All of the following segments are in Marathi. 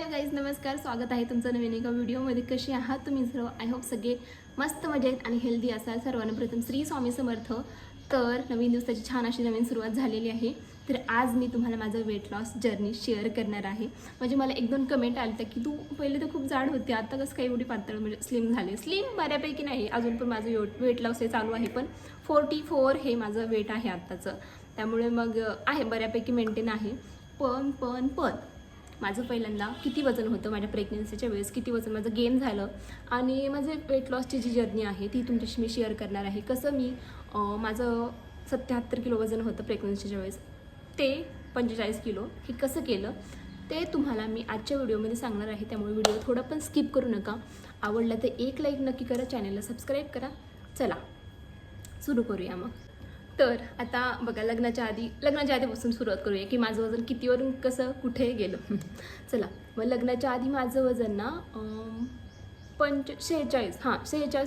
हॅलो गाईज, नमस्कार. स्वागत आहे तुमचं नवीन एका व्हिडिओमध्ये. कसे आहात तुम्ही सर्व? आय होप सगळे मस्त मजेत आणि हेल्दी असाल. सर्वांना प्रथम श्री स्वामी समर्थ. तर नवीन दिवसाची छान अशी नवीन सुरुवात झालेली आहे. तर आज मी तुम्हाला माझं वेट लॉस जर्नी शेअर करणार आहे. म्हणजे मला एक दोन कमेंट आले होते की तू पहिले तर खूप जाड होती, आता कसं काही एवढी पातळ म्हणजे स्लिम झाले. स्लिम बऱ्यापैकी नाही, अजून पण माझं वेट लॉस हे चालू आहे, पण 44 हे माझं वेट आहे आत्ताचं. त्यामुळे मग आहे बऱ्यापैकी मेंटेन आहे. पण माझं पहिल्यांदा किती वजन होतं माझ्या प्रेग्नन्सीच्या वेळेस, किती वजन माझं गेन झालं आणि माझे वेट लॉसची जी जर्नी आहे ती तुमच्याशी मी शेअर करणार आहे. कसं मी माझं 77 किलो वजन होतं प्रेग्नन्सीच्या वेळेस, ते 45 किलो हे कसं केलं ते तुम्हाला मी आजच्या व्हिडिओमध्ये सांगणार आहे. त्यामुळे व्हिडिओ थोडा पण स्किप करू नका. आवडला तर एक लाईक नक्की करा, चॅनलला सबस्क्राईब करा. चला सुरू करूया मग. तर आता बघा, लग्नाच्या आधीपासून सुरुवात करूया की माझं वजन कितीवरून कसं कुठे गेलं. चला मग लग्नाच्या आधी माझं वजन ना 46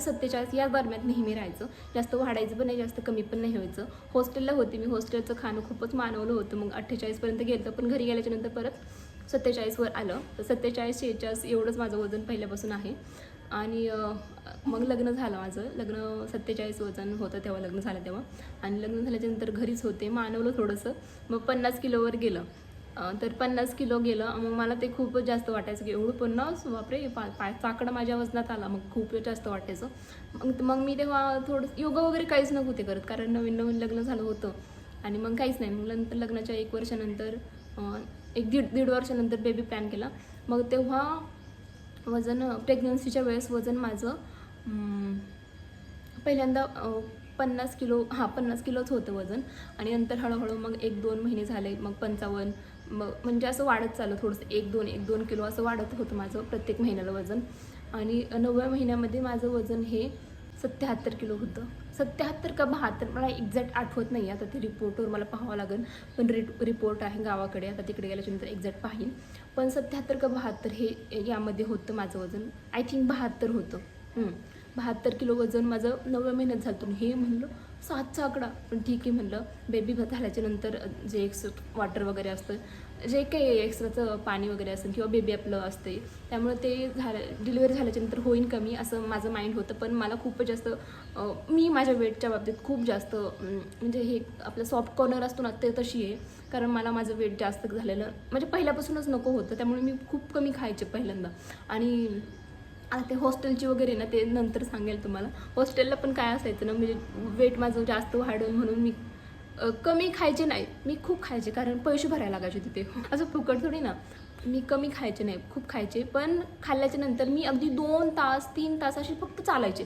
47 या दरम्यान नेहमी राहायचं. जास्त वाढायचं पण नाही, जास्त कमी पण नाही व्हायचं. हॉस्टेलला होते मी, हॉस्टेलचं खाणं खूपच मानवलं होतं. मग 48पर्यंत गेलं, पण घरी गेल्याच्यानंतर परत 47वर आलं. तर 47 46 एवढंच माझं वजन पहिल्यापासून आहे. आणि मग लग्न झालं माझं. लग्न 47 वजन होतं तेव्हा, लग्न झालं तेव्हा. आणि लग्न झाल्याच्यानंतर घरीच होते, मानवलं थोडंसं. मग 50 किलोवर गेलं. तर 50 किलो गेलं. मग मला ते खूपच जास्त वाटायचं की एवढं 50, बापरे, पाय चाकडं माझ्या वजनात आला. मग खूपच जास्त वाटायचं. मग मी तेव्हा थोडं योगा वगैरे काहीच नव्हते करत, कारण नवीन लग्न झालं होतं. आणि मग काहीच नाही. मग नंतर लग्नाच्या 1 वर्षानंतर दीड वर्षानंतर बेबी प्लॅन केला. मग तेव्हा वजन प्रेग्नन्सीच्या वेळेस वजन माझं पहिल्यांदा 50 किलोच होतं वजन. आणि नंतर हळूहळू मग 1-2 महिने झाले, मग 55, मग म्हणजे असं वाढत चाललं थोडंसं. 1-2 किलो असं वाढत होतं माझं प्रत्येक महिन्याला वजन. आणि 9व्या महिन्यामध्ये माझं वजन हे 77 किलो होतं. 77 का 72 मला एक्झॅक्ट आठवत नाही. आता ते रिपोर्टवर मला पाहावं लागेल, पण रिपोर्ट आहे गावाकडे, आता तिकडे गेल्याच्यानंतर एक्झॅक्ट पाहीन. पण 77 का 72 हे यामध्ये होतं माझं वजन. आय थिंक 72 होतं. 72 किलो वजन माझं 9व्या महिन्यात झालं. हे म्हणलं 7चा आकडा, पण ठीक आहे म्हणलं. बेबी झाल्याच्यानंतर जे एक्स्ट्रा वॉटर वगैरे असतं, जे काही एक्स्ट्राचं पाणी वगैरे असेल किंवा बेबी आपलं असते, त्यामुळे ते डिलिव्हरी झाल्याच्यानंतर होईन कमी असं माझं माइंड होतं. पण मला खूपच जास्त मी माझ्या वेटच्या बाबतीत खूप जास्त म्हणजे हे आपलं सॉफ्ट कॉर्नर असतो ना, ते तशी आहे. कारण मला माझं वेट जास्त झालेलं म्हणजे पहिल्यापासूनच नको होतं. त्यामुळे मी खूप कमी खायचे पहिल्यांदा. आणि आता ते हॉस्टेलची वगैरे ना, ते नंतर सांगेल तुम्हाला. हॉस्टेलला पण काय असायचं ना, म्हणजे वेट माझं जास्त वाढेल म्हणून मी कमी खायचे नाही, मी खूप खायचे, कारण पैसे भरायला लागायचे तिथे. असं फुकट थोडी ना. मी कमी खायचे नाही, खूप खायचे. पण खाल्ल्याच्या नंतर मी अगदी 2 तास 3 तास असे फक्त चालायचे.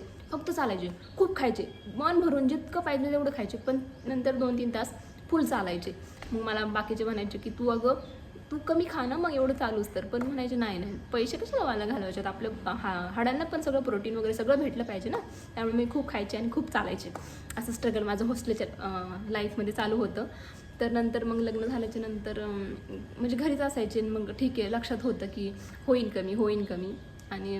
खूप खायचे, मन भरून जितकं पाहिजे तेवढं खायचे. पण नंतर 2-3 तास फुल चालायचे. मग मला बाकीचे म्हणायचे की तू कमी खा ना, मग एवढं चालूच तर. पण म्हणायचे नाही, पैसे कशाला मला घालवायचे, आपलं हाडांना पण सगळं प्रोटीन वगैरे सगळं भेटलं पाहिजे ना. त्यामुळे मी खूप खायचे आणि खूप चालायचे. असं स्ट्रगल माझं हॉस्टेलच्या लाईफमध्ये चालू होतं. तर नंतर मग लग्न झाल्याच्या नंतर म्हणजे घरीच असायचे. मग ठीक आहे, लक्षात होतं की होईन कमी. आणि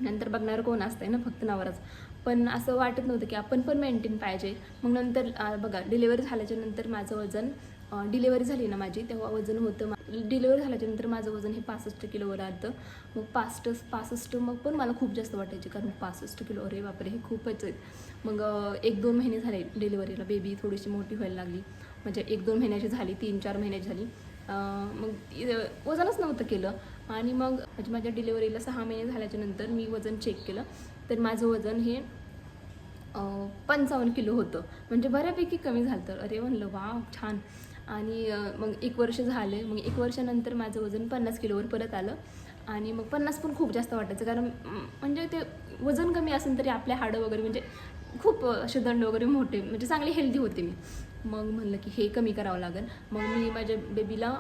नंतर बघणार कोण असतंय ना, फक्त नवराच. पण असं वाटत नव्हतं की आपण पण मेंटेन पाहिजे. मग नंतर बघा, डिलिव्हरी झाल्याच्या नंतर माझं वजन, डिलिव्हरी झाली ना माझी, तेव्हा वजन होतं, डिलिव्हरी झाल्याच्यानंतर माझं वजन हे 65 किलोवर आलं. मग 65 मग पण मला खूप जास्त वाटायचे, कारण 65 किलो, अरे बापरे, हे खूपच आहेत. मग 1-2 महिने झाले डिलिव्हरीला. बेबी थोडीशी मोठी व्हायला लागली, म्हणजे 1-2 महिन्याची झाली, 3-4 महिन्याची झाली. मग वजनच नव्हतं केलं. आणि मग म्हणजे माझ्या डिलिव्हरीला 6 महिने झाल्याच्यानंतर मी वजन चेक केलं, तर माझं वजन हे 55 किलो होतं. म्हणजे बऱ्यापैकी कमी झालं. तर अरे म्हणलं, वा छान. आणि मग 1 वर्ष झाले. मग 1 वर्षानंतर माझं वजन 50 किलोवर परत आलं. आणि मग 50 पण खूप जास्त वाटायचं, कारण म्हणजे ते वजन कमी असेल तरी आपले हाडं वगैरे म्हणजे खूप असे दंड वगैरे मोठे, म्हणजे चांगली हेल्दी होते मी. मग म्हणलं की हे कमी करावं लागेल. मग मी माझ्या बेबीला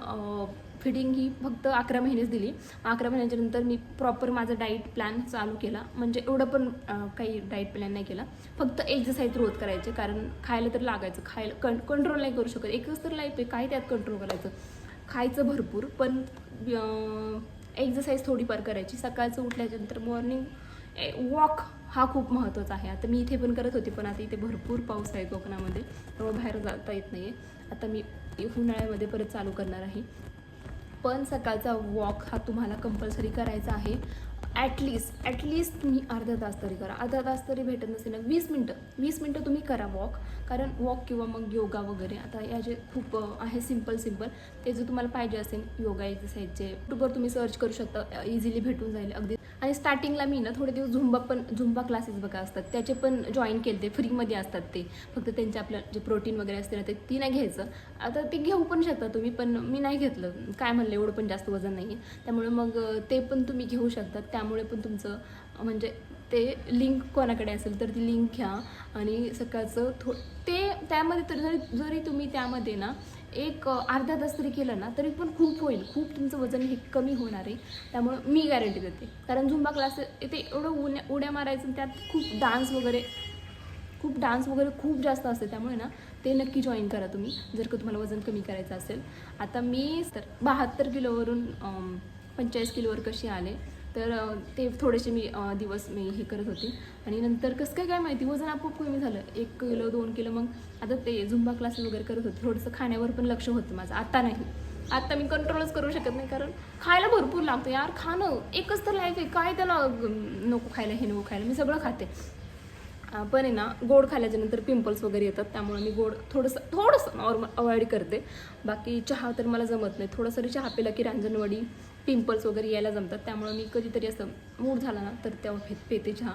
फिडिंग ही फक्त 11 महिनेच दिली. 11 महिन्याच्या नंतर मी प्रॉपर माझा डाईट प्लॅन चालू केला. म्हणजे एवढं पण काही डाईट प्लॅन नाही केला, फक्त एक्सरसाइज रोज करायचे, कारण खायला तर लागायचं. खायला कंट्रोल नाही करू शकत, एकच तर लाईफ आहे, काय त्यात कंट्रोल करायचं. खायचं भरपूर, पण एक्सरसाइज थोडीफार करायची. सकाळचं उठल्याच्यानंतर मॉर्निंग वॉक हा खूप महत्त्वाचा आहे. आता मी इथे पण करत होती, पण आता इथे भरपूर पाऊस आहे कोकणामध्ये, त्यामुळे बाहेर जाता येत नाही आहे. आता मी उन्हाळ्यामध्ये परत चालू करणार आहे. पण सकाळचा वॉक हा तुम्हाला कंपल्सरी करायचा आहे. ॲटलिस्ट तुम्ही अर्धा तास तरी करा. अर्धा तास तरी भेटत नसेल ना 20 मिनटं तुम्ही करा वॉक. कारण वॉक किंवा मग योगा वगैरे आता याचे खूप आहे सिम्पल ते जर तुम्हाला पाहिजे असेल योगा एक्सरसाइजचे यूट्यूबवर तुम्ही सर्च करू शकता, इझिली भेटून जाईल अगदी. आणि स्टार्टिंगला मी ना थोडे दिवस झुंबा क्लासेस बघा असतात त्याचे पण जॉईन केले, ते फ्रीमध्ये असतात. ते फक्त त्यांचे आपलं जे प्रोटीन वगैरे असते ना ती नाही घ्यायचं. आता ते घेऊ पण शकता तुम्ही, पण मी नाही घेतलं. काय म्हणलं, एवढं पण जास्त वजन नाही आहे, त्यामुळे मग ते पण तुम्ही घेऊ शकतात. त्यामुळे पण तुमचं म्हणजे ते लिंक कोणाकडे असेल तर ती लिंक घ्या आणि सकाळचं ते त्यामध्ये तर जरी तुम्ही त्यामध्ये ना एक अर्धा तास तरी केलं ना तरी पण खूप होईल. खूप तुमचं वजन हे कमी होणार आहे. त्यामुळं मी गॅरंटी देते. कारण झुंबा क्लास ते एवढं उड्या मारायचं, त्यात खूप डान्स वगैरे खूप जास्त असते. त्यामुळे ना ते नक्की जॉईन करा तुम्ही, जर का तुम्हाला वजन कमी करायचं असेल. आता मी तर 72 किलोवरून 45 किलोवर कशी आले, तर ते थोडेसे दिवस मी हे करत होते आणि नंतर कसं काय माहिती वजन आपोआप कमी झालं. 1 किलो 2 किलो. मग आता ते झुंबा क्लासेस वगैरे करत होते, थोडंसं खाण्यावर पण लक्ष होतं माझं. आता मी कंट्रोलच करू शकत नाही, कारण खायला भरपूर लागतं यार. खाणं एकच तर लाईफ आहे, काय त्याला नको खायला हे नको खायला, मी सगळं खाते. पण आहे ना गोड खाल्ल्याच्यानंतर पिंपल्स वगैरे येतात, त्यामुळे मी गोड थोडंसं नॉर्मल अवॉइड करते. बाकी चहा तर मला जमत नाही. थोडंसं तरी चहा पिला की रांजणवडी पिंपल्स वगैरे यायला जमतात. त्यामुळे मी कधीतरी असं मूड झाला ना तर तेव्हा पेते चहा.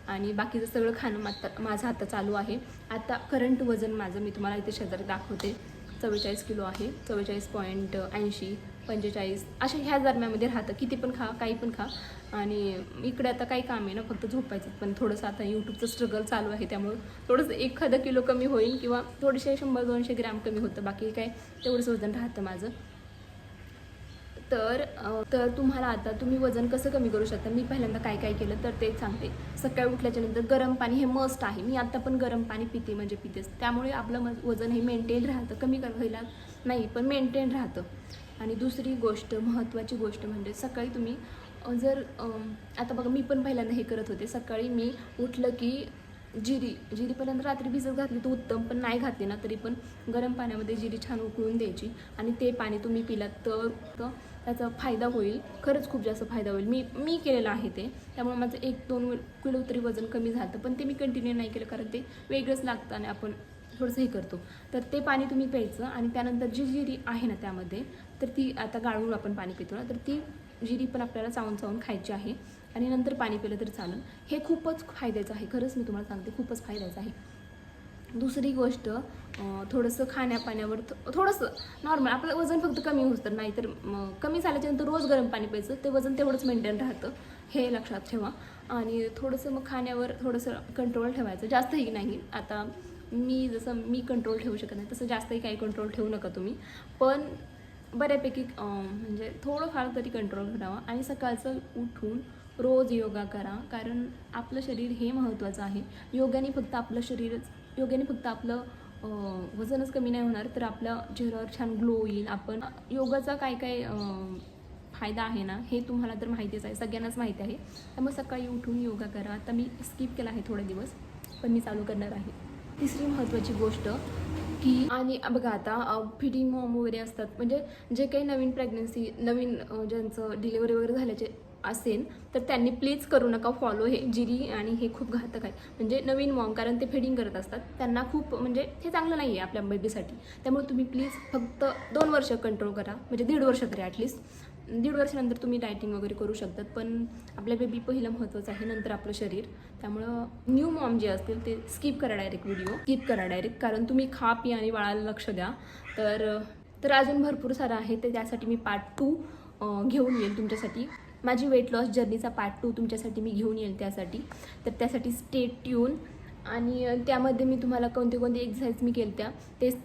आणि बाकीचं सगळं खाणं माझं आता चालू आहे. आता करंट वजन माझं मी तुम्हाला इथे शेजारी दाखवते. 44 किलो आहे. 44.80 45 अशा ह्या दरम्यामध्ये राहतं. किती पण खा, काही पण खा. आणि इकडे आता काही काम आहे ना, फक्त झोपायचं. पण थोडंसं आता यूट्यूबचं स्ट्रगल चालू आहे, त्यामुळं थोडंसं एखादा किलो कमी होईल किंवा थोडेसे 100-200 ग्रॅम कमी होतं. बाकी काय तेवढंच वजन राहतं माझं. तर तुम्हाला आता तुम्ही वजन कसं कमी करू शकता, मी पहिल्यांदा काय केलं तर तेच सांगते. सकाळी उठल्याच्यानंतर गरम पाणी हे मस्ट आहे. मी आता पण गरम पाणी पितेच. त्यामुळे आपलं वजन हे मेंटेन राहतं. कमी व्हायला नाही, पण मेंटेन राहतं. आणि दुसरी गोष्ट, महत्त्वाची गोष्ट म्हणजे सकाळी तुम्ही जर आता बघा, मी पण पहिल्यांदा हे करत होते. सकाळी मी उठलं की जिरी पहिल्यांदा रात्री भिजत घातली तर उत्तम, पण नाही घातली ना तरी पण गरम पाण्यामध्ये जिरी छान उकळून द्यायची आणि ते पाणी तुम्ही पिलात तर त्याचा फायदा होईल. खरंच खूप जास्त फायदा होईल. मी केलेलं आहे ते. त्यामुळे माझं 1-2 किलो तरी वजन कमी झालं. पण ते मी कंटिन्यू नाही केलं, कारण ते वेगळंच लागतं आणि आपण थोडंसं हे करतो. तर ते पाणी तुम्ही प्यायचं आणि त्यानंतर जी जिरी आहे ना त्यामध्ये, तर ती आता गाळून आपण पाणी पितो ना, तर ती जिरी पण आपल्याला चावून खायची आहे आणि नंतर पाणी पिलं तरी चालेल. हे खूपच फायद्याचं आहे. खरंच मी तुम्हाला सांगते, खूपच फायद्याचं आहे. दुसरी गोष्ट, थोडंसं खाण्यापाण्यावर थोडंसं नॉर्मल आपलं वजन फक्त कमी होतं, तर नाही तर कमी झाल्याच्यानंतर रोज गरम पाणी प्यायचं. ते वजन तेवढंच मेंटेन राहतं, हे लक्षात ठेवा. आणि थोडंसं मग खाण्यावर थोडंसं कंट्रोल ठेवायचं, जास्तही नाही. आता मी कंट्रोल ठेवू शकत नाही, तसं जास्तही काही कंट्रोल ठेवू नका तुम्ही, पण बऱ्यापैकी म्हणजे थोडंफार तरी कंट्रोल ठेवा. आणि सकाळचं उठून रोज योगा करा, कारण आपलं शरीर हे महत्त्वाचं आहे. योगाने फक्त आपलं वजनच कमी नाही होणार, तर आपल्या चेहऱ्यावर छान ग्लो येईल. आपण योगाचा काय फायदा आहे ना, हे तुम्हाला तर माहितीच आहे, सगळ्यांनाच माहिती आहे. त्यामुळे सकाळी उठून योगा करा. आता मी स्किप केला आहे थोडे दिवस, पण मी चालू करणार आहे. तिसरी महत्त्वाची गोष्ट की, आणि बघा आता फिडिंग मॉम वगैरे असतात, म्हणजे जे काही नवीन ज्यांचं डिलिव्हरी वगैरे झाल्याचे असेल तर त्यांनी प्लीज करू नका फॉलो हे जिरी. आणि हे खूप घातक आहे, म्हणजे नवीन मॉम, कारण ते फिडिंग करत असतात, त्यांना खूप म्हणजे हे चांगलं नाही आहे आपल्या बेबीसाठी. त्यामुळे तुम्ही प्लीज फक्त 2 वर्ष कंट्रोल करा, म्हणजे 1.5 वर्ष तरी ॲटलिस्ट. 1.5 वर्षानंतर तुम्ही डायटिंग वगैरे करू शकतात, पण आपल्या बेबी पहिलं महत्त्वाचं आहे, नंतर आपलं शरीर. त्यामुळं न्यू मॉम जे असतील ते स्किप करा डायरेक्ट, कारण तुम्ही खा पी आणि बाळाला लक्ष द्या. तर अजून भरपूर सारं आहे, तर त्यासाठी मी पार्ट 2 घेऊन येईल तुमच्यासाठी. माझी वेट लॉस जर्नीचा पार्ट 2 तुमच्यासाठी मी घेऊन येईल त्यासाठी स्टे ट्यून. आणि त्यामध्ये मी तुम्हाला कोणते एक्सरसाइज मी केल्या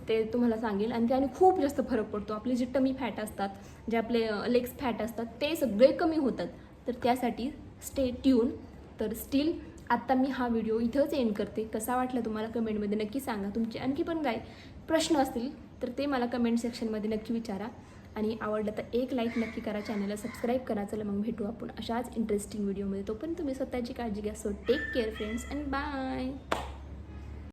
ते तुम्हाला सांगेल. आणि त्याने खूप जास्त फरक पडतो. आपले जे टमी फॅट असतात, जे आपले लेग्स फॅट असतात, ते सगळे कमी होतात. तर त्यासाठी स्टे ट्यून. तर स्टील आत्ता मी हा व्हिडिओ इथंच एंड करते. कसा वाटला तुम्हाला कमेंटमध्ये नक्की सांगा. तुमचे आणखी पण काय प्रश्न असतील तर ते मला कमेंट सेक्शनमध्ये नक्की विचारा. आणि आवडलं तर एक लाईक नक्की करा, चॅनलला सबस्क्राईब करा. चला मग भेटू आपण अशाच इंटरेस्टिंग व्हिडिओमध्ये. तोपर्यंत तुम्ही स्वतःची काळजी घ्या. So take care friends and bye.